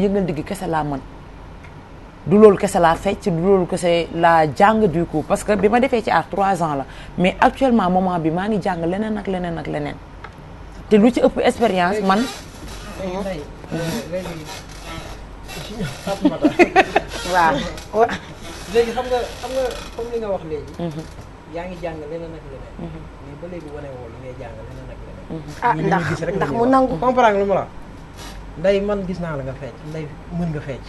yëngal digg kese laa mën du loolu kese laa fecc du loolu kese laa jàng du coup parce que bi ma defee ci art 3 ans la mais actuellement moment bi maa ngi jàng leneen ak leneen ak leneen te lu ci ëpp expérience man. waaw. léegi xam nga comme li nga wax léegi. yaa ngi jàng leneen ak leneen. mais ba léegi wane woo li ngay jàng leneen ak leneen. ndax mu nangu. comprendre lu ma la nday man gis naa la nga fecc nday mën nga fecc.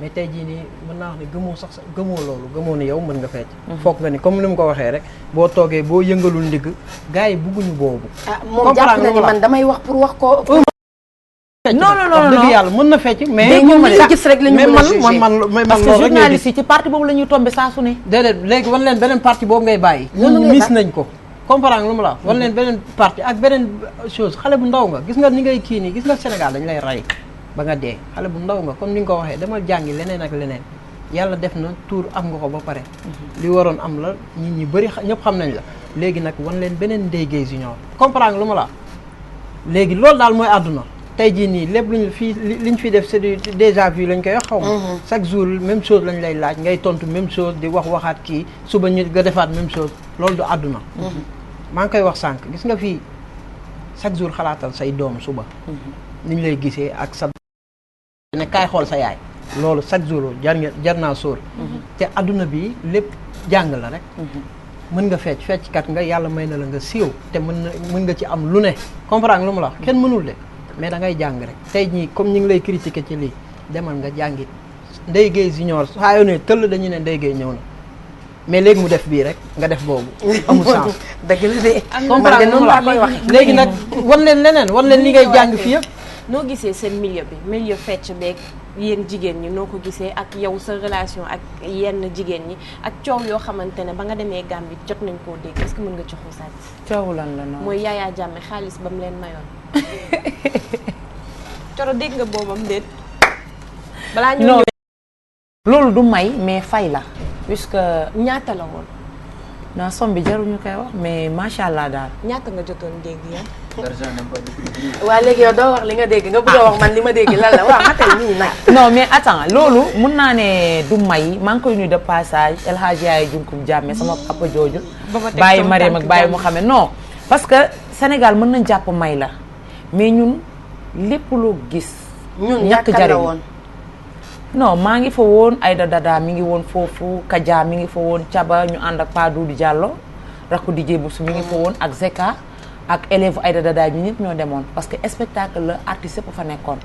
mais tey jii nii mën naa wax ne gëmoo sax gëmoo loolu gëmoo ne yow mën nga fecc. foog nga ni comme ni mu ko waxee rek boo toogee boo yëngalul ndigg gars yi bugguñu boobu. moom jàpp na ni man damay wax pour wax ko. non dëgg yàlla mën na fecc mais ñoom li gis rek lañu mën a jugé man parce que journaliste yi ci parti boobu la ñuy tombé saa su ne. déedéet léegi wan leen beneen parti boobu ngay bàyyi. ñun mis nañ ko. comprendre lu ma la wan leen beneen parti ak beneen chose xale bu ndaw nga gis nga ni ngay kii nii gis nga Sénégal dañu lay rey ba nga dee xale bu ndaw nga comme ni nga ko waxee demal jàngi leneen ak leneen yàlla def na tour am nga ko ba pare. li waroon am la nit ñi bëri ñëpp xam nañ la léegi nag wan leen beneen Ndeye Gueye Junior comprendre lu ma la léegi loolu daal mooy àdduna tey jii nii lépp luñu fii liñ fi def c'est déjà vu lañ koy wax xaw ma chaque jour même chose lañ lay laaj ngay tontu même chose di waxaat kii suba ñu nga defaat même chose loolu du àdduna maa ngi koy wax sànq gis nga fii chaque jour xalaatal say doom suba niñ lay gisee ak sa ne kaay xool sa yaay loolu chaque jour jar naa sóor te àdduna bi lépp jàng la rek mën nga fecckat nga yàlla may na la nga siiw te mën nga ci am lu ne comprendre lu mu la wax kenn mënul de mais da ngay jàng rek tey ñii comme ñi ngi lay critiquer ci lii demal nga jàngit Ndeye Gueye Junior saa yoo ne tëll dañu ne Ndeye Gueye ñëw na mais léegi mu def bii rek nga def boobu amul sens dëgg la de comprendre noonu laa koy wax léegi nag wan leen leneen wan leen li ngay jàng fii yëpp noo gisee seen milieu bi milieu fecc beeg yéen jigéen ñi noo ko gisee ak yow sa relation ak yenn jigéen ñi ak coow yoo xamante ne ba nga demee Gambie jot nañ koo dégg est-ce que mën nga ci xuusaat coow lan la noonu mooy Yaya Jammeh xaalis ba mu leen mayoon coro dégg nga boobam déet balaa ñu loolu du may mais fay la puisque ñaata la woon naa som bi jaruñu koy wax mais macha allah daal ñaata nga jotoon dégg yow waa léegi yow doo wax li nga dégg nga bëgg a wax man li ma dégg lan la waaw matal nii nag non mais attends loolu mun naa ne du may maa ngi koy nuyu de passage El Hadj Yaay Junkum Jàmme sama papa jooju bàyyi Mariam ak bàyyi Mouhamed non parce que Sénégal mën nañ jàpp may la mais ñun lépp loo gis ñun ñàkk ñàkk la woon non maa ngi fa woon Aïda Dada mi ngi woon foofu Kaja mi ngi fa woon Caba ñu ànd ak Pa Doudou Diallo rakku DJ Boussou mi ngi fa woon ak Zeka ak élève Aïda Dada ñu ñëpp ñoo demoon parce que spectacle la artiste yëpp fa nekkoon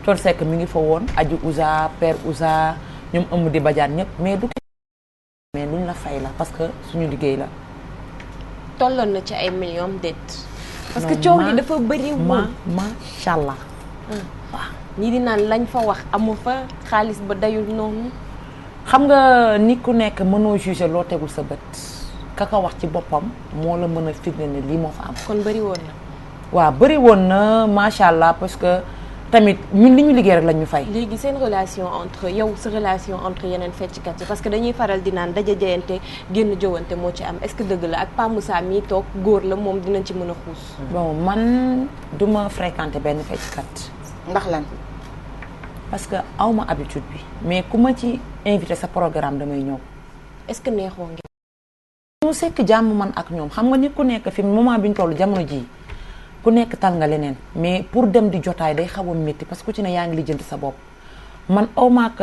Thione Seck mi ngi fa woon Adji Ouza Père Ouza ñoom ëmm di bajaan ñëpp mais du mais luñ la fay la parce que suñu liggéey la tolloon na ci ay millions déet parce que coow li dafa bëri woon macha allah waaw ñii di naan lañ fa wax amu fa xaalis ba dayul noonu xam nga nit ku nekk mënoo juger loo tegul sa bët kaka wax ci boppam moo la mën a firnde ne lii moo fa am kon bëri woon na waaw bëri woon na macha allah parce que tamit ñun li ñu liggéey rek lañ ñu fay léegi seen relation entre yow sa relation entre yeneen fecckat yi parce que dañuy faral di naan daja jeyante génn jëwante moo ci am est-ce que dëgg la ak Pa Moussa mii toog góor la moom dinañ ci mën a xuus bon man duma fréquenter benn fecckat ndax lan parce que awma habitude bi mais ku ma ci invité sa programme damay ñëw est-ce que neexoo ngeen ñu sekk jàmm man ak ñoom xam nga nit ku nekk fi moment bi ñu toll jamono ji ku nekk tal nga leneen mais pour dem di jotaay day xaw a métti parce que ku ci ne yaa ngi lijjanti sa bopp man awma ak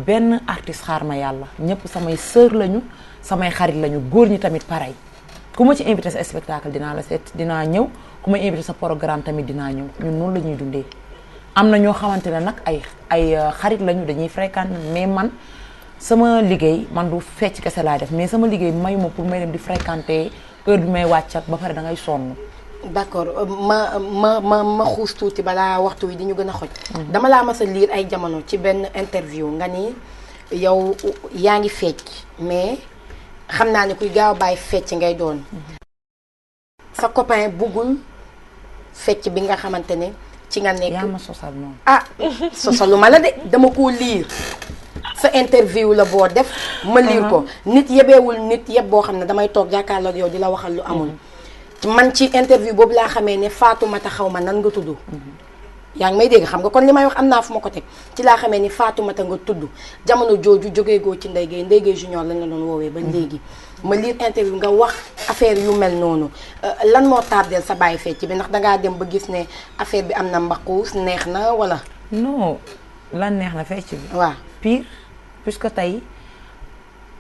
benn artiste xaar ma yàlla ñëpp samay sœur lañu samay xarit lañu góor ñi tamit pareil ku ma ci invité sa spectacle dinaa la seet dinaa ñëw ku ma invité sa programme tamit dinaa ñëw ñun noonu la ñuy dundee am na ñoo xamante ne nag ay xarit lañu dañuy fréquenter mais man sama liggéey man du fecc kese laa def mais sama liggéey mayuma pour may dem di fréquenter heure bi may wàccat ba pare da ngay sonn d'accord ma xuus tuuti balaa waxtu wi di ñu gën a xoj dama laa mas a lire ay jamono ci benn interview nga ni yow yaa ngi fecc mais xam naa ni kuy gaaw a bàyyi fecc ngay doon sa copain buggul fecc bi nga xamante ne ci nga nekk yaa ma sosal noonu ah sosalu ma la de dama koo lire sa interview la boo def ma lire ko nit yebeewul nit yeb boo xam ne damay toog jàkkaarloog yow di la waxal lu amul man ci interview boobu laa xamee ne Fatoumata xaw ma nan nga tudd yaa ngi may dégg xam nga kon li may wax am naa fu ma ko teg ci laa xamee ni Fatoumata nga tudd jamono jooju jógee goo ci Ndeye Gueye junior lañ la doon woowee ba léegi ma lire interview nga wax affaire yu mel noonu lan moo tardeel sa bàyyi fecc bi ndax dangaa dem ba gis ne affaire bi am na mbaquus neex na wala non lan neex na fecc bi waaw pire puisque tey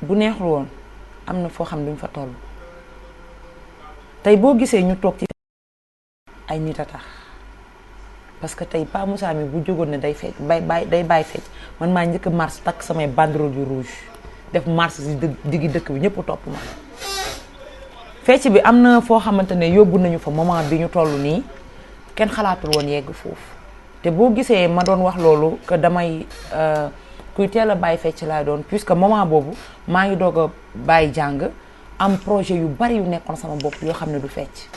bu neexul woon am na foo xam duñ fa toll tey boo gisee ñu toog ci ay nit a tax parce que tey Pa Moussa mi bu jógoon ne day fecc day bàyyi fecc man maa njëkk mars takk samay banderole yu rouge def mars si diggi dëkk bi ñëpp topp ma fecc bi am na foo xamante ne yóbbu nañu fa moment bi ñu toll nii kenn xalaatul woon yegg foofu te boo gisee ma doon wax loolu que damay kuy teel a bàyyi fecc laay doon puisque moment boobu maa ngi doog a bàyyi jàng am projet yu bari yu nekkoon sama bopp yoo xam ne du fecc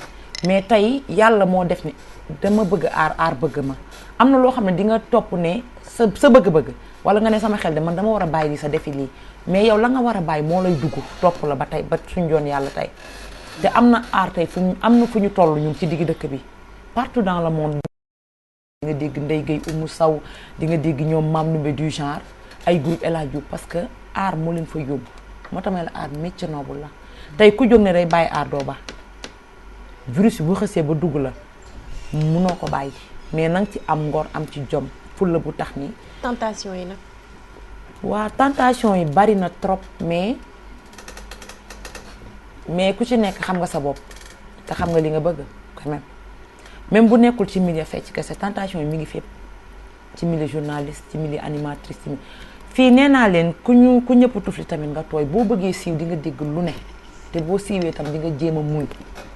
mais tey yàlla moo def ni dama bëgg aar bëgg ma am na loo xam ne di nga topp ne sa bëgg-bëgg wala nga ne sama xel de man dama war a bàyyi lii sa defi lii mais yow la nga war a bàyyi moo lay dugg topp la ba tey ba suñ joon yàlla tey te am na aar tey am na fu ñu toll ñun ci digg dëkk bi partout dans le monde di nga dégg Ndeye Gueye Oumou Sow di nga dégg ñoom Mame Numbe du genre ay groupe El Hadj Diouf parce que aar moo leen fa yóbbu moo tax la aar métier noble la tey ku jóg ne day bàyyi aar doo ba virus bu xësee ba dugg la munoo ko bàyyi mais nanga ci am ngor am ci jom fulla bu tax ni tentation yi nag waa tentation yi bari na trop mais ku ci nekk xam nga sa bopp te xam nga li nga bëgg quand même bu nekkul ci milieu fecc kese tentation yi mi ngi fépp ci milieu journaliste ci milieu animatrice ci fii nee naa leen ku ñëpp tufli tamit nga tooy boo bëggee siiw di nga dégg lu ne te boo siiwee tam di nga jéem a muñ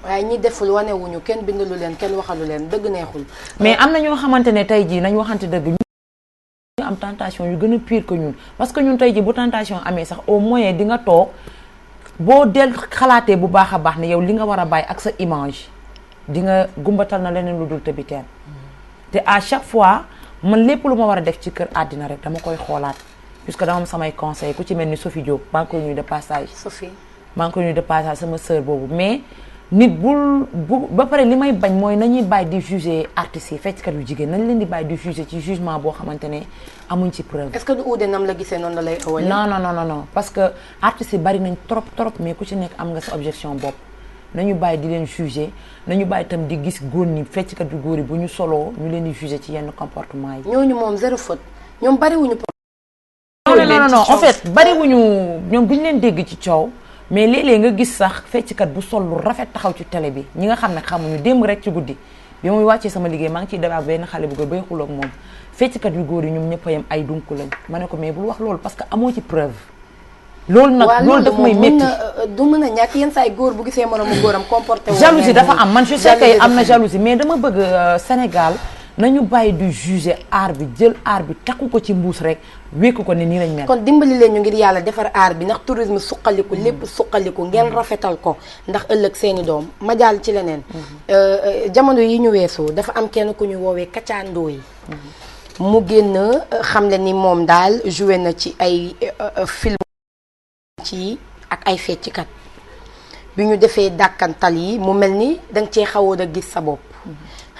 waaye ñi deful wanewuñu kenn bindalu leen kenn waxalu leen dëgg neexul mais am na ñoo xamante ne tey jii nañ waxante dëgg ñu am tentation yu gën a pire que ñun parce que ñun tey jii bu tentation amee sax au moins di nga toog boo del xalaatee bu baax a baax ne yow li nga war a bàyyi ak sa image di nga gumbatal na leneen lu dul tëbi teen te à chaque fois man lépp lu ma war a def ci kër àddina rek dama koy xoolaat puisque dama am samay conseil ku ci mel ni Sophie Diop maa ngi koy nuyu de passage Sophie maa ngi koy nuyu de passage sama sœur boobu mais nit bu ba pare li may bañ mooy nañuy bàyyi di juger artistes yi fecckat yu jigéen nañ leen di bàyyi di juger ci jugement boo xamante ne amuñ ci preuve. est-ce que du uude nam la gisee noonu la lay ëwalee. non parce que artistes yi bari nañ trop mais ku ci nekk am nga sa objection bopp nañu bàyyi di leen juger nañu bàyyi itam di gis góor ñi fecckat yu góor yi bu ñu soloo ñu leen di juger ci yenn comportement yi. ñooñu moom zéro faute ñoom bariwuñu. non en fait bariwuñu ñoom duñ leen dégg ci coow. mais léeg-léeg nga gis sax fecckat bu sol lu rafet taxaw ci télé bi ñi nga xam ne xamuñu démb rek ci guddi bi muy wàccee sama liggéey maa ngi ciy débat benn xale bu góor bay xuloo ak moom fecckat yu góor yi ñoom ñëpp a yem ay dunku lañ ma ne ko mais bul wax loolu parce que amoo ci preuve. loolu nag loolu daf may métti du mën a ñàkk yenn saa yi góor bu gisee moromu góoram comporté. jalousie dafa am man je sais que am na jalousie mais dama bëgg Sénégal nañu bàyyi du juger art bi jël art bi takku ko ci mbuus rek wékku ko ne nii lañ mel. kon dimbali leen ñu ngir yàlla defar art bi ndax tourisme suqaliku lépp suqaliku ngeen rafetal ko ndax ëllëg seeni doom ma jàll ci leneen. jamono yi ñu weesu dafa am kenn ku ñu woowee kacaandoo yi. mu génn xam le ni moom daal joué na ci ay film ci ak ay fecckat bi ñu defee dàkkantal yi mu mel ni danga cee xawoon a gis sa bopp.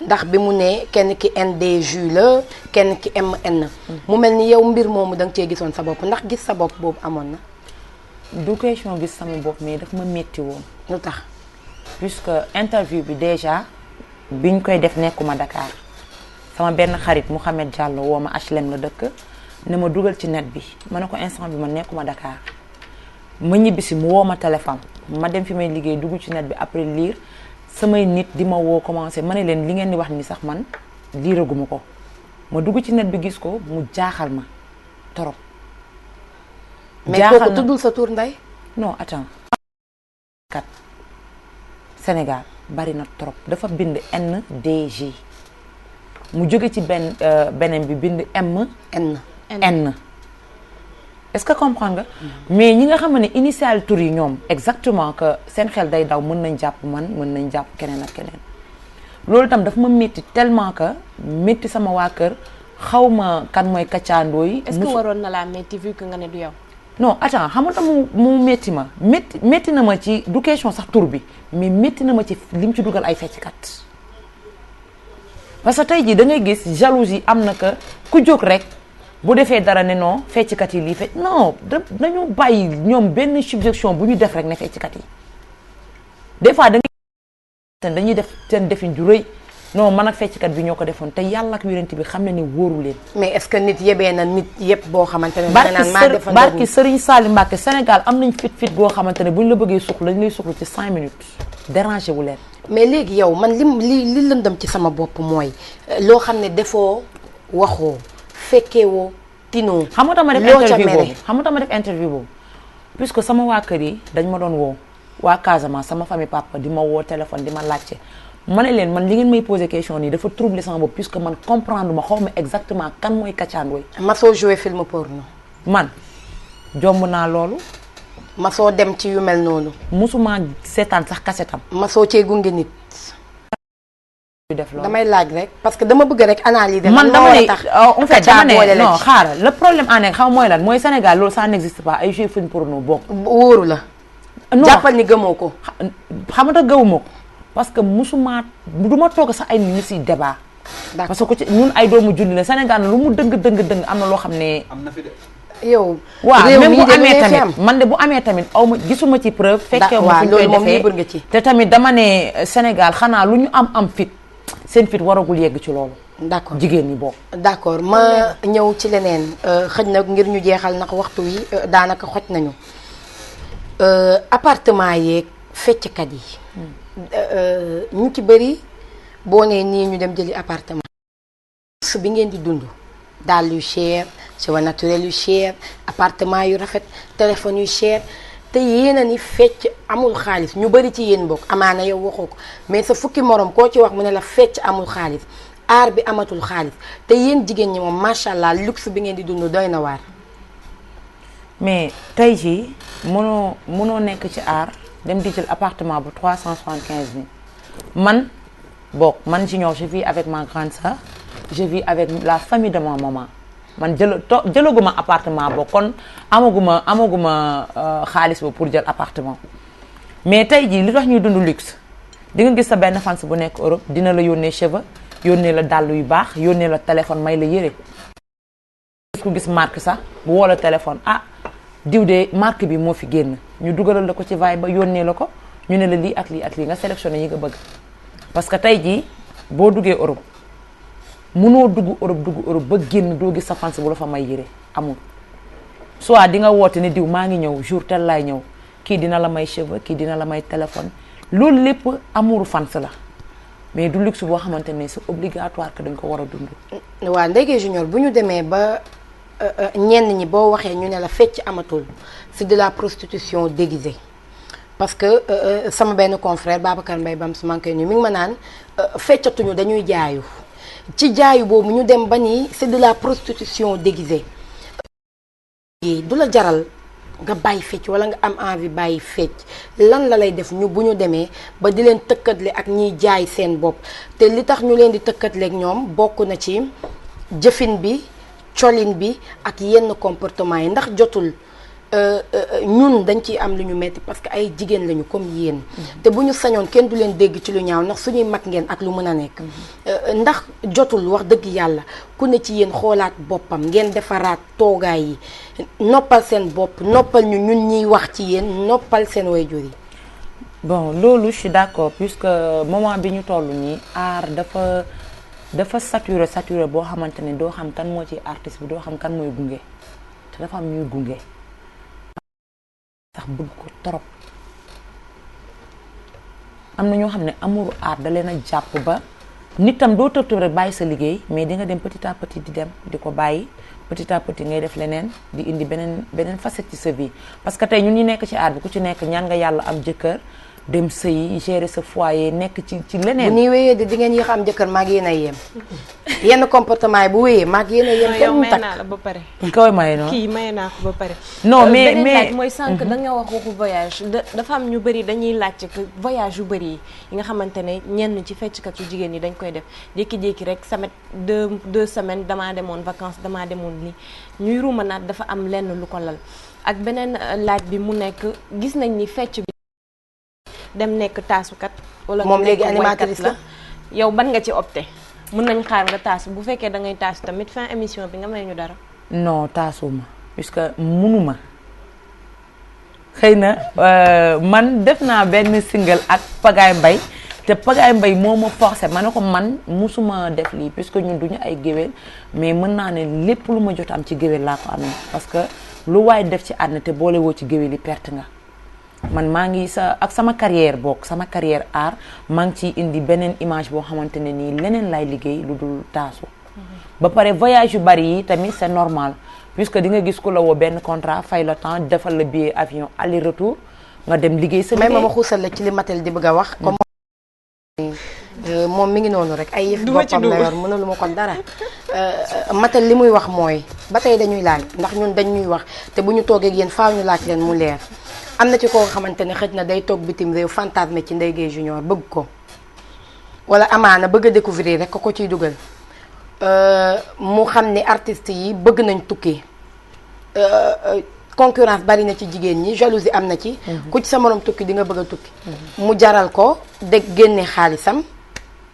ndax bi mu ne kenn ki NDJ la kenn ki MN. mu mel ni yow mbir moomu da nga cee gisoon sa bopp ndax gis sa bopp boobu amoon na. du question gis sama bopp mais daf ma métti woon. lu tax. puisque interview bi déjà biñ koy def nekkuma Dakar sama benn xarit Mouhamed Diallo woo ma HLM la dëkk ne ma dugal ci net bi ma ne ko instant bi ma nekkuma Dakar ma ñibbisi mu woo ma téléphone ma dem fi may liggéey dugg ci net bi après lire. samay nit di ma woo commencé ma ne leen li ngeen di wax ni sax man liiraguma ko ma dugg ci net bi gis ko mu jaaxal ma trop. mais kooku tuddul sa tur ndey. non attends. kat Sénégal bari na trop dafa bind NDJ mu jóge ci beneen bi bind N. est-ce que comprendre nga. mais ñi nga xam ne initial tur yi ñoom exactement que seen xel day daw mën nañ jàpp man mën nañ jàpp keneen ak keneen loolu itam dafa ma métti tellement que métti sama waa kër xaw ma kan mooy kaccaandoo yi. est-ce que waroon na laa métti vu que nga ne du yow. non attends xam nga mu métti ma métti na ma ci du question sax tur bi mais métti na ma ci lim ci dugal ay fecckat parce que tey jii da ngay gis jalousie am na que ku jóg rek bu defee dara ne non fecckat yi lii fecc non dañu bàyyi ñoom benn subjection bu ñu def rek ne fecckat yi des fois dañuy def seen defin ju rëy non man ak fecckat bi ñoo ko defoon te yàlla ak yonent bi xam na ne wóoru leen. mais est-ce que nit yebee na nit yëpp boo xamante ne. barki Serigne Salim Mbacke Sénégal am nañ fit goo xamante ne bu ñu la bëggee suxlu dañu lay suxlu ci 5 minutes dérangé wu leen. mais léegi yow man li lëndëm ci sama bopp mooy loo xam ne defoo waxoo fekkeewoo tinoo. xam nga dama def interview boobu puisque sama waa kër yi dañ ma doon woo waa Casamance sama famille papa di ma woo téléphone di ma laajte. ma ne leen man li ngeen may posé question nii dafa troubler sama bopp puisque man comprendre ma xaw ma exactement kan mooy Kathia Ndoye. ma soo joué film porno. man jomb naa loolu. ma soo dem ci yu mel noonu. musuma seetaan sax kasetam. ma soo cee gunge nit. def loolu damay laaj rek parce que dama bëgg rek analyser. man dama ne en fait dama ne boole non xaaral le problème en est xam mooy lan mooy Sénégal loolu ça n'existe pas ay joué film porno bokk. wóoru la. non jàppal ni gëmoo ko. xam nga gëwuma ko. parce que musuma du ma toog sax ay nit si débat. parce que ñun ay doomu julli la Sénégal lu mu dëng am na loo xam ne. am na fi de. yow. waaw même bu amee tamit man de bu amee tamit aw ma gisuma ci preuve. fekkee ma fu ñu koy defee te tamit dama ne Sénégal xanaa lu ñu am fit seen fit waragul yegg ci loolu. d'accord jigéen ñi bokk. d'accord ma ñëw ci leneen xëj na ngir ñu jeexal nag waxtu wi daanaka xoj nañu appartement yeeg fecckat yi. ñu ci bëri boo nee nii ñu dem jëli appartement su bi ngeen di dund dàll yu cher cheveux naturel yu cher appartement yu rafet téléphone yu cher te yéena ni fecc amul xaalis ñu bëri ci yéen bokk amaana yow waxoo ko mais sa fukki morom koo ci wax mu ne la fecc amul xaalis aar bi amatul xaalis te yéen jigéen ñi moom macha allah luxe bi ngeen di dund doy na waar. mais tey jii mënoo nekk ci aar dem di jël appartement bu 375 000 man junior je vis avec ma grande sœur je vis avec la famille de ma maman man jëlaguma appartement boo kon amaguma xaalis ba pour jël appartement mais tey jii li tax ñuy dund luxe di nga gis sa benn fans bu nekk Europe dina la yónnee cheveux yónnee la dàll yu baax yónnee la téléphone may la yére ku gis marque sax bu woo la téléphone diw de marque bi moo fi génn ñu dugalal la ko ci Viber ba yónnee la ko ñu ne la lii ak lii nga sélectionné yi nga bëgg parce que tey jii boo duggee Europe mënoo dugg Europe ba génn doo gis sa fans bu la fa may yére amul soit di nga woote ne diw maa ngi ñëw jour tel laay ñëw kii dina la may cheveux kii dina la may téléphone loolu lépp amouru fans la mais du luxe boo xamante ne c'est obligatoire que dañ ko war a dund. waaw Ndeye Junior bu ñu demee ba ñenn ñi boo waxee ñu ne la fecc amatul c'est de la prostitution déguisée parce que sama benn confrère Babacar Mbaye Bam su manqué ñu mi ngi ma naan feccatuñu dañuy jaayu ci jaayu boobu ñu dem ba nii c'est de la prostitution déguisée du la jaral nga bàyyi fecc wala nga am envie bàyyi fecc lan la lay def ñu bu ñu demee ba di leen tëkkatle ak ñiy jaay seen bopp te li tax ñu leen di tëkkatleeg ñoom bokk na ci jëfin bi colin bi ak yenn comportement yi ndax jotul ñun dañ ciy am lu ñu metti parce que ay jigéen lañu comme yéen te bu ñu sañoon kenn du leen dégg ci lu ñaaw ndax suñuy mag ngeen ak lu mën a nekk ndax jotul wax dëgg yàlla ku ne ci yéen xoolaat boppam ngeen defaraat toogaay yi noppal seen bopp noppal ñun ñuy wax ci yéen noppal seen waajur yi. bon loolu je suis d'accord puisque moment bi ñu toll nii art dafa saturé boo xamante ne doo xam kan moo ci artiste bi doo xam kan mooy gunge te dafa am ñuy gunge sax bëgg ko trop am na ñoo xam ne amouru art da leen a jàpp ba nit tam doo tëb rek bàyyi sa liggéey mais di nga dem petit à petit di dem di ko bàyyi petit à petit ngay def leneen di indi beneen facette ci sa vie parce que tey ñun ñu nekk ci art bi ku ci nekk ñaan nga yàlla am jëkkër dem sëyi gérer sa foyer nekk ci leneen. bu ñuy wéyee di ngeen yéex am jëkkër maag yéen a yem yenn comportement yi bu wéyee maag yéen a yem. yow may naa la ba pare. koy maye noonu kii maye naa ko ba pare. non mais beneen laaj mooy sànq da nga wax waxu voyage dafa am ñu bëri dañuy laajte que voyage yu bëri yi nga xamante ne ñenn ci fecckat yu jigéen ñi dañ koy def jékki-jékki rek samet deux semaines damaa demoon vacances damaa demoon lii ñuy ruuma naat dafa am lenn lu ko lal ak beneen laaj bi mu nekk gis nañ ni fecc bi dem nekk taasukat wala moom léegi animatrice la yow ban nga ci opté. mën nañ xaar nga taas bu fekkee da ngay taas tamit fin émission bi nga may ñu dara. non taasuma puisque munuma xëy na man def naa benn single ak Pagaye Mbaye te Pagaye Mbaye moo ma forcé ma ne ko man musuma def lii puisque ñun duñu ay géwél mais mën naa ne lépp lu ma jot am ci géwél laa ko amee parce que lu waay def ci àddina te boole woo ci géwél yi perte nga man maa ngi ak sama carrière bokk sama carrière art maa ngi ciy indi beneen image boo xamante ne nii leneen laay liggéey lu dul taasu ba pare voyage yu bari yi tamit c'est normal puisque di nga gis ku la woo benn contrat fay la temps defal la billet avion aller retour nga dem liggéey sa liggéey. may ma xuusal la ci li Matel di bëgg a wax. comme moom mi ngi noonu rek ay yëf boppam la yor mënalu ma ko dara. Matel li muy wax mooy ba tey dañuy laaj ndax ñun dañuy wax te bu ñu toogee ak yéen faaw ñu laaj leen mu leer am na ci koo xamante ne xëj na day toog bitim réew fantasme ci Ndeye Gueye Junior bëgg ko wala amaana bëgg a découvrir rek ko ciy dugal mu xam ni artistes yi bëgg nañ tukki. Concurrence bari na ci jigéen ñi jalousie am na ci. ku ci sa morom tukki di nga bëgg a tukki. mu jaral ko de génne xaalisam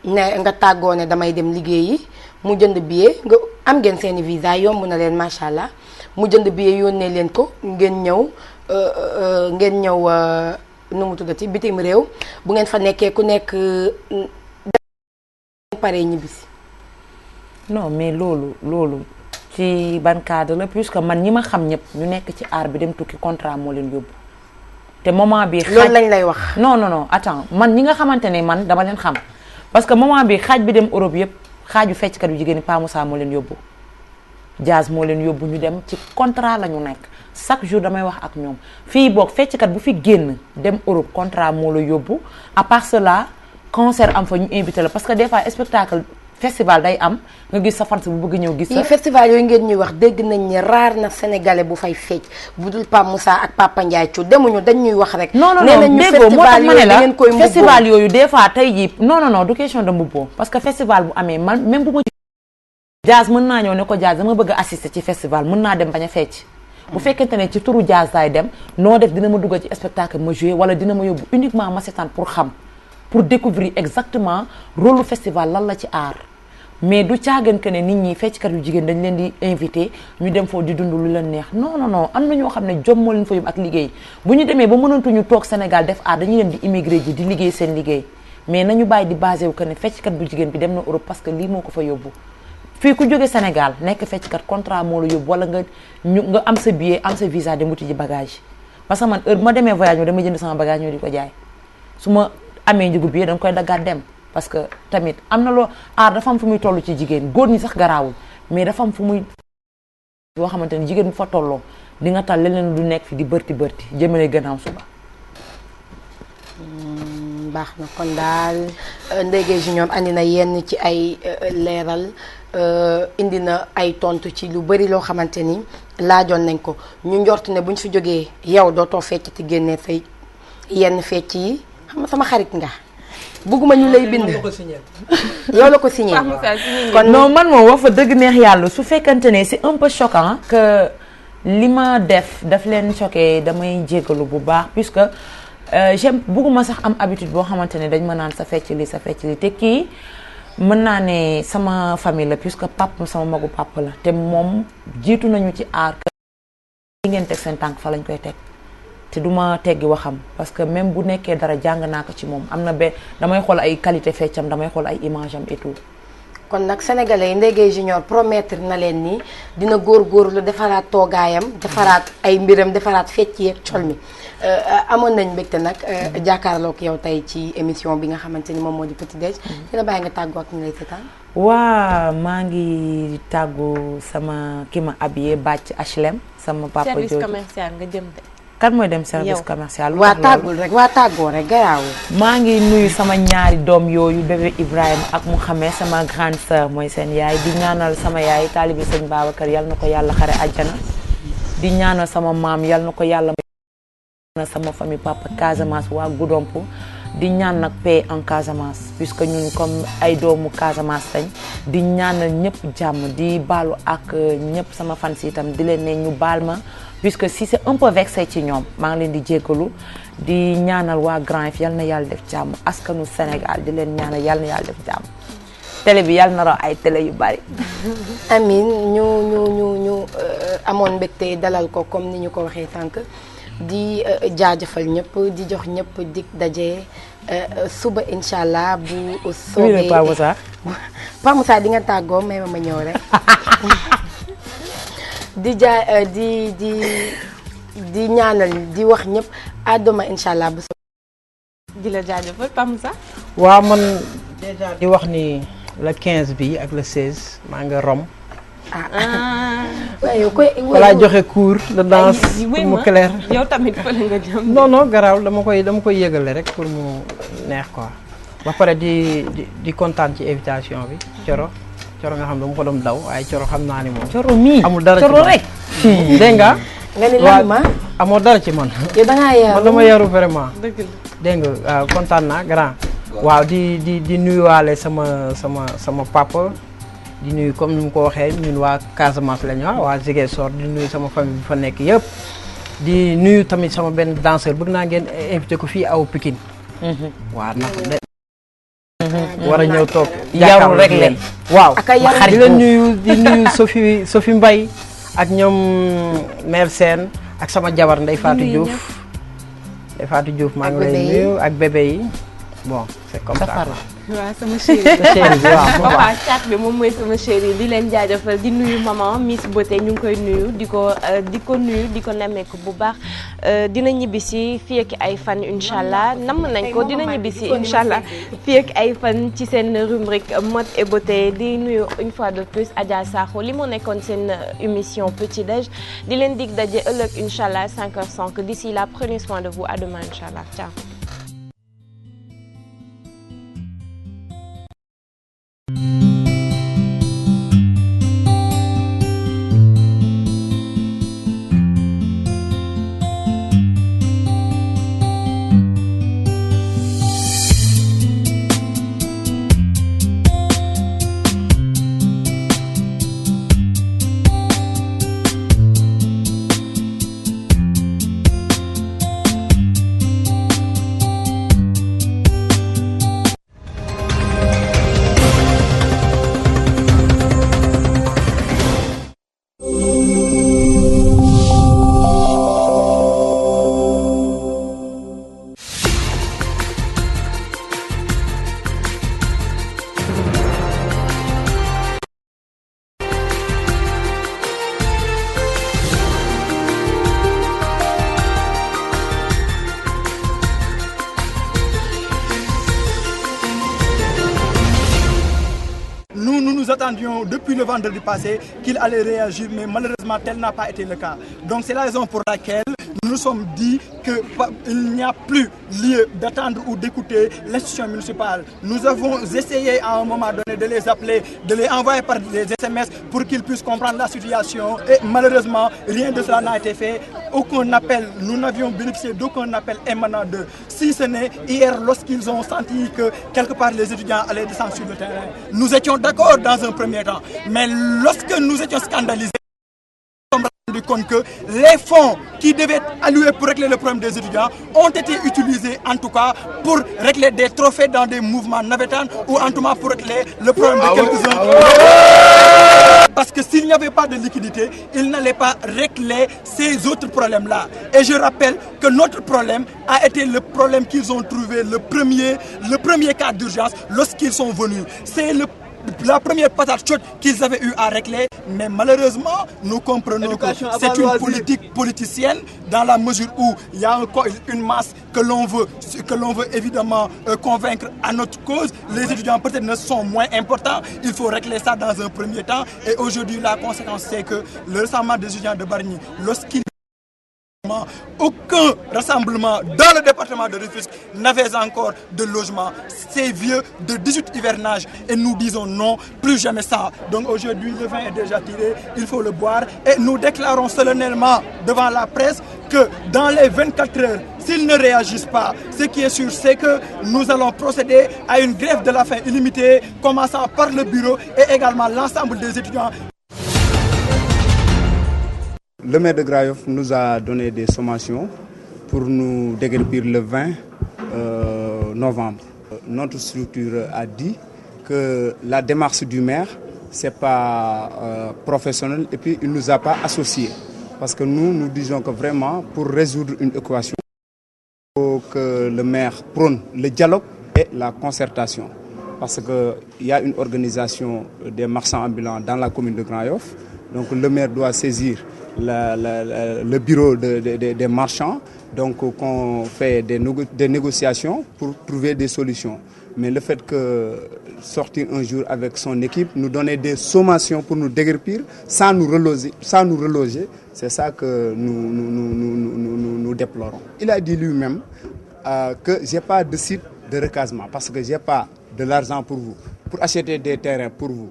ne nga tàggoo ne damay dem liggéeyi mu jënd billet nga am ngeen seeni visa yomb na leen macha allah mu jënd billet yónnee leen ko ngeen ñëw nu mu tuddati bitim réew bu ngeen fa nekkee ku nekk pare ñibbisi. non mais loolu. ci ban cadre la puisque man ñi ma xam ñëpp ñu nekk ci art bi dem tukki contrat moo leen yóbbu te moment bi loolu lañ lay wax. non attends man ñi nga xamante ne man dama leen xam parce que moment bi xaaj bi dem Europe yëpp xaaju fecckat yu jigéen ñi Pa Moussa moo leen yóbbu Jazz moo leen yóbbu ñu dem ci contrat la ñu nekk chaque jour damay wax ak ñoom fii boog fecckat bu fi génn dem Europe contrat moo la yóbbu à part cela concert am fa ñu invité la parce que des fois spectacle festival day am nga gis sa fans bu bëgg ñëw gis sa festival yooyu ngeen ñuy wax dégg nañ ni raar na sénégalais bu fay fecc bu dul Pape Moussa ak Papa Ndiaye Thiou demuñu dañ ñuy wax rek. non déggoo moo tax ma ne la festival yooyu des fois tey jii non du question de mbubboo parce que festival bu amee man même bu ma Jazz mën naa ñëw ne ko Jazz dama bëgg a assister ci festival mën naa dem bañ a fecc bu fekkente ne ci turu Jazz laay dem noo def dina ma duggal ci spectacle ma jouer wala dina ma yóbbu uniquement ma seetaan pour xam pour découvrir exactement rôle festival lan la ci art mais du caagan que ne nit ñi fecckat yu jigéen dañ leen di invité ñu dem foofu di dund lu leen neex non am na ñoo xam ne jom moo leen fa yóbbu ak liggéey bu ñu demee ba mënatuñu toog Sénégal def art dañuy dem di immigré ji di liggéey seen liggéey mais nañu bàyyi di basé wu que ne fecckat bu jigéen bi dem na Europe parce que lii moo ko fa yóbbu fii ku jóge Sénégal nekk fecckat contrat moo la yóbbu wala nga am sa billet am sa visa dem wuti ji bagage parce que man heure bu ma demee voyage mo dama jënd sama bagage ñoo di ko jaay su ma amee njëgu billet danga koy daggaat dem parce que tamit am na loo aar dafa am fu muy toll ci jigéen góor ñi sax garaawul mais dafa am fu muy boo xamante ni jigéen bu fa tolloo di nga tal leneen du nekk fi di bërti jëmale gannaaw suba. baax na kon daal Ndeye Gueye Junior andi na yenn ci ay leeral indi na ay tontu ci lu bari loo xamante ni laajoon nañ ko ñu njort ne buñ fi jógee yow dootoo fecc ti génnee say yenn fecc yi xam nga sama xarit nga. bugguma ñu lay bind yow la ko signé kon non man moom wax fa dëgg neex yàlla su fekkante ne c'est un peu choquant que li ma daf leen choqué damay jéggalu bu baax puisque j'aime bugguma sax am habitude boo xamante ne dañ ma naan sa fecc li te kii mën naa ne sama famille la puisque pap sama magu pap la te moom jiitu nañu ci aar que ngeen teg seen tànk fa lañ koy teg te duma teggi waxam parce que même bu nekkee dara jàng naa ko ci moom am na damay xool ay qualité feccam damay xool ay image am et tout. kon nag sénégalais yi Ndeye Gueye Junior promettre na leen ni dina góorgóorlu defaraat toogaayam defaraat ay mbiram defaraat fecc yeeg col mi amoon nañ mbégte nag jàkkaarloog yow tey ci émission bi nga xamante ni moom moo di Petit Déj dina bàyyi nga tàggoo ak ñu lay seetaan. waa maa ngi tàggu sama ki ma habillé bàcc HLM sama papa jooju service commercial nga jëm de. kan mooy dem service commercial. waa tàggoo rek garaawul. maa ngi nuyu sama ñaari doom yooyu bébé Ibrahima ak Mouhamed sama grande sœur mooy seen yaay di ñaanal sama yaay taalibi sëñ Babacar yal na ko yàlla xare àjjana di ñaanal sama maam yal na ko yàlla na sama famille papa Casamance waa Goudomp di ñaan nag paix en Casamance puisque ñun comme ay doomu Casamance lañ di ñaanal ñëpp jàmm di baalu ak ñëpp sama fans itam di leen ne ñu baal ma puisque si c'est un peu vexé ci ñoom maa ngi leen di jéggalu di ñaanal waa Grand Yoff yal na yàlla def jàmm askanu Sénégal di leen ñaanal yal na yàlla def jàmm. télé bi yàlla na raw ay télé yu bari. Amine ñu amoon mbégte dalal ko comme ni ñu ko waxee sànq di jaajëfal ñëpp di jox ñëpp dig daje suba incha allah bu soobee. Pa Moussa di nga tàggoo may ma ñëw rek. di ñaanal di wax ñëpp à demain incha allah bu soobee. di la jaajëfal Pa Moussa. waaw man déjà di wax ni le 15 bi ak le 16 maa nga Rome. waaye koy. wala joxe cours de danse pour mu clair. yow tamit fële nga jëm. non garaaw dama koy yëgale rek pour mu neex quoi. ba pare di kontaan ci invitation bi Coro nga xam dama ko doon daw waaye Coro xam naa ni moom. Coro mii amul dara ci Coro rek. dégg nga. nga ni lan ma. amoo dara ci man. yow da ngaa yaru man dama yaru vraiment. dëgg la dégg nga kontaan naa grand. waaw di nuyuwaale sama papa. di nuyu comme ni mu ko waxee ñun waa Casamance la ñu waa Ziguinchor di nuyu sama famille bi fa nekk yëpp. di nuyu tamit sama benn danseur bëgg naa ngeen invité ko fii aw Pikine. waaw ndax war a ñëw toog. yaru rek leen waaw. ak di leen nuyu Sophie Mbaye ak ñoom mère Sène ak sama jabar Ndeye Fatou Diouf maa ngi lay nuyu ak bébé yi bon c'est comme ça. waaw sama chérie bi waaw papa caat bi moom mooy sama chérie di leen jaajëfal di nuyu maman Miss Beauté ñu ngi koy nuyu di ko nuyu di ko nemmeeku bu baax dina ñibbisi fii ak ay fan incha allah namm nañ ko dina ñibbisi incha allah fii ak ay fan ci seen rubrique mode et beauté di nuyu une fois de plus Adja Sakho li moo nekkoon seen émission petit déj di leen dig daje ëllëg incha allah 5h05 d'ici là prenez soin de vous à demain incha allah ciao. Nous attendions depuis le vendredi passé qu'il allait réagir, mais malheureusement tel n'a pas été le cas. Donc c'est la raison pour laquelle nous nous sommes dit qu'il n'y a plus lieu d'attendre ou d'écouter l'institution municipale. Nous avons essayé à un moment donné de les appeler, de les envoyer par des SMS pour qu'ils puissent comprendre la situation et malheureusement rien de cela n'a été fait. Aucun appel, nous n'avions bénéficié d'aucun appel émanant d'eux. Si ce n'est hier lorsqu'ils ont senti que quelque part les étudiants allaient descendre sur le terrain. Nous étions d'accord dans un premier temps, mais lorsque nous étions scandalisés, nous nous sommes rendus compte que les fonds qui devaient être alloués pour régler le problème des étudiants ont été utilisés en tout cas pour régler des trophées dans des mouvements navétanes ou en tout cas pour régler le problème de quelques-uns. Parce que s'il n'y avait pas de liquidité, ils n'allaient pas régler ces autres problèmes-là. Et je rappelle que notre problème a été le problème qu'ils ont trouvé, le premier cas d'urgence lorsqu'ils sont venus. C'est la première patate chaude qu'ils avaient eu à régler, mais malheureusement, nous comprenons que c'est une politique politicienne dans la mesure où il y a une masse que l'on veut évidemment convaincre à notre cause. Les étudiants peut-être ne sont moins importants, il faut régler ça dans un premier temps. Et aujourd'hui, la conséquence, c'est que le rassemblement des étudiants de Bargny, lorsqu'il aucun rassemblement dans le département de Rufisque n'avait encore de logement. C'est vieux de 18 hivernages et nous disons non, plus jamais ça. Donc aujourd'hui le vin est déjà tiré, il faut le boire et nous déclarons solennellement devant la presse que dans les 24 heures, s'ils ne réagissent pas, ce qui est sûr, c'est que nous allons procéder à une grève de la faim illimitée, commençant par le bureau et également l'ensemble des étudiants. Le maire de Grand-Yoff nous a donné des sommations pour nous déguerpir le 20 novembre. Notre structure a dit que la démarche du maire, ce n'est pas professionnel et puis il ne nous a pas associés. Parce que nous disons que vraiment, pour résoudre une équation, il faut que le maire prône le dialogue et la concertation. Parce qu'il y a une organisation des marchands ambulants dans la commune de Grand-Yoff. Donc le maire doit saisir le bureau des marchands. Donc qu'on fait des négociations pour trouver des solutions. Mais le fait que sortir un jour avec son équipe, nous donner des sommations pour nous déguerpir, sans nous reloger, c'est ça que nous déplorons. Il a dit lui-même que je n'ai pas de site de recasement parce que je n'ai pas de l'argent pour vous, pour acheter des terrains pour vous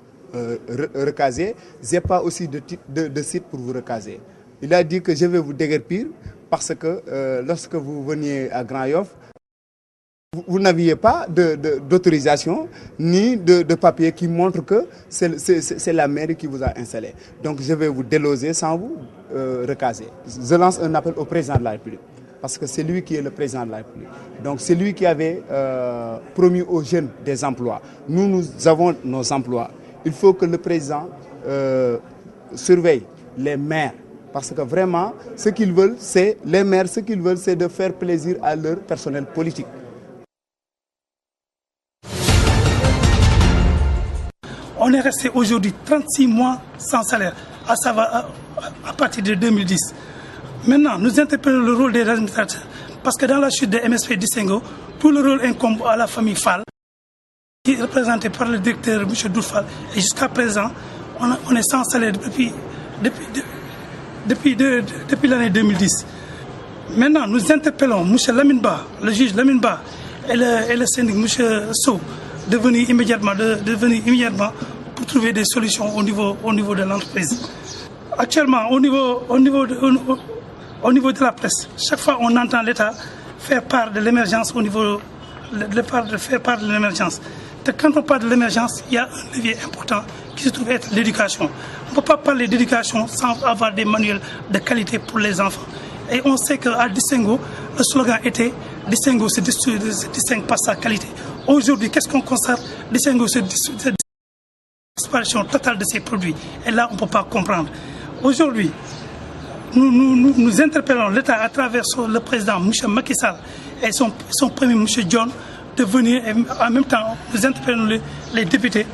recaser, je n'ai pas aussi de site pour vous recaser. Il a dit que je vais vous déguerpir parce que lorsque vous veniez à Grand-Yoff, vous n'aviez pas d'autorisation ni de papier qui montre que c'est la mairie qui vous a installé. Donc je vais vous déloger sans vous recaser. Je lance un appel au président de la République parce que c'est lui qui est le président de la République. Donc c'est lui qui avait promis aux jeunes des emplois. Nous avons nos emplois. Il faut que le président surveille les maires. Parce que vraiment, ce qu'ils veulent, c'est les maires, ce qu'ils veulent, c'est de faire plaisir à leur personnel politique. On est resté aujourd'hui 36 mois sans salaire, à savoir à partir de 2010. Maintenant, nous interpellons le rôle des administrateurs, parce que dans la chute de MSP Distingo, tout le rôle incombe à la famille Fall, qui est représentée par le directeur M. Doufal. Et jusqu'à présent, on est sans salaire depuis l'année 2010. Maintenant, nous interpellons M. Laminba, le juge Laminba et le syndic M. Sow de venir immédiatement pour trouver des solutions au niveau de l'entreprise. Actuellement, au niveau de la presse, chaque fois on entend l'État faire part de l'émergence faire part de l'émergence. Quand on parle de l'émergence, il y a un levier important qui se trouve être l'éducation. On ne peut pas parler d'éducation sans avoir des manuels de qualité pour les enfants. Et on sait qu'à Distingo, le slogan était « Distingo se distingue par sa qualité ». Aujourd'hui, qu'est-ce qu'on constate? Distingo se disparition totale de ces produits. Et là, on ne peut pas comprendre. Aujourd'hui, nous interpellons l'État à travers le président M. Macky Sall et son premier M. John de venir, et en même temps, nous interpellons les députés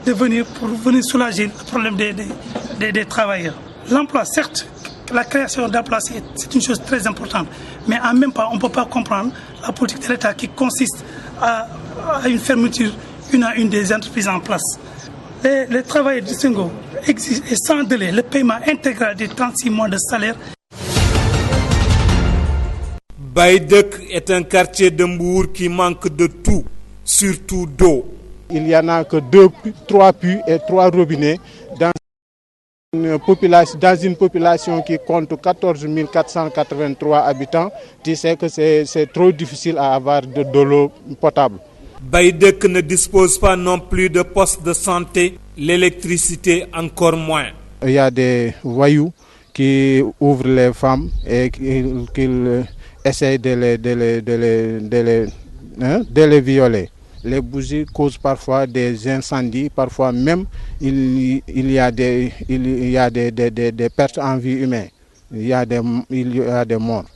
de venir pour venir soulager le problème des travailleurs. L'emploi, certes, la création d'emplois, c'est une chose très importante, mais en même temps, on ne peut pas comprendre la politique de l'État qui consiste à une fermeture une à une des entreprises en place. Les travailleurs du Distingo exigent et sans délai le paiement intégral des 36 mois de salaire. Baïdek est un quartier de Mbour qui manque de tout, surtout d'eau. Il n'y en a que 3 puits et 3 robinets dans une population qui compte 14 483 habitants. Tu sais que c'est trop difficile à avoir de l'eau potable. Baïdek ne dispose pas non plus de postes de santé, l'électricité encore moins. Il y a des voyous qui ouvrent les femmes et qui essayent de les violer. Les bougies causent parfois des incendies, parfois même il y a des pertes en vie humaine, il y a des morts.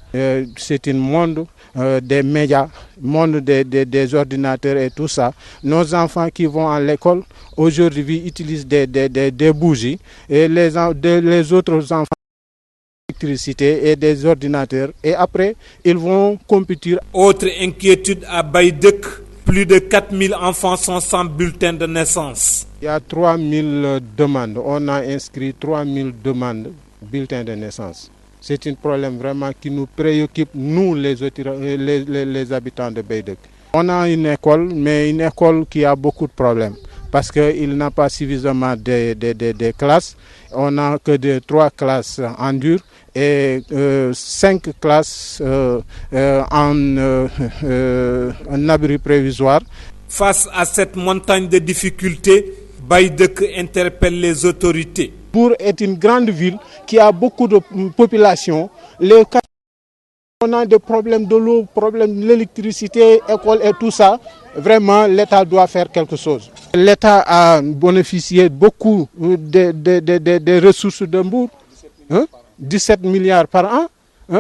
C'est un monde des médias, monde des ordinateurs et tout ça. Nos enfants qui vont à l'école aujourd'hui utilisent des bougies et les autres enfants l'électricité et des ordinateurs et après ils vont compétir. Autre inquiétude à Baïdek, plus de 4000 enfants sont sans bulletin de naissance. Il y a 3000 demandes, on a inscrit 3000 demandes bulletins de naissance. C'est un problème vraiment qui nous préoccupe, nous les habitants de Baïdek. On a une école, mais une école qui a beaucoup de problèmes parce qu'il n'a pas suffisamment de classes. On n'a que 3 classes en dur et 5 classes en abri provisoire. Face à cette montagne de difficultés, Baïdek interpelle les autorités. Pour être une grande ville qui a beaucoup de population, les On a des problèmes de l'eau, problèmes de l'électricité, école et tout ça. Vraiment, l'État doit faire quelque chose. L'État a bénéficié beaucoup des ressources de Mbour, 17 milliards par an.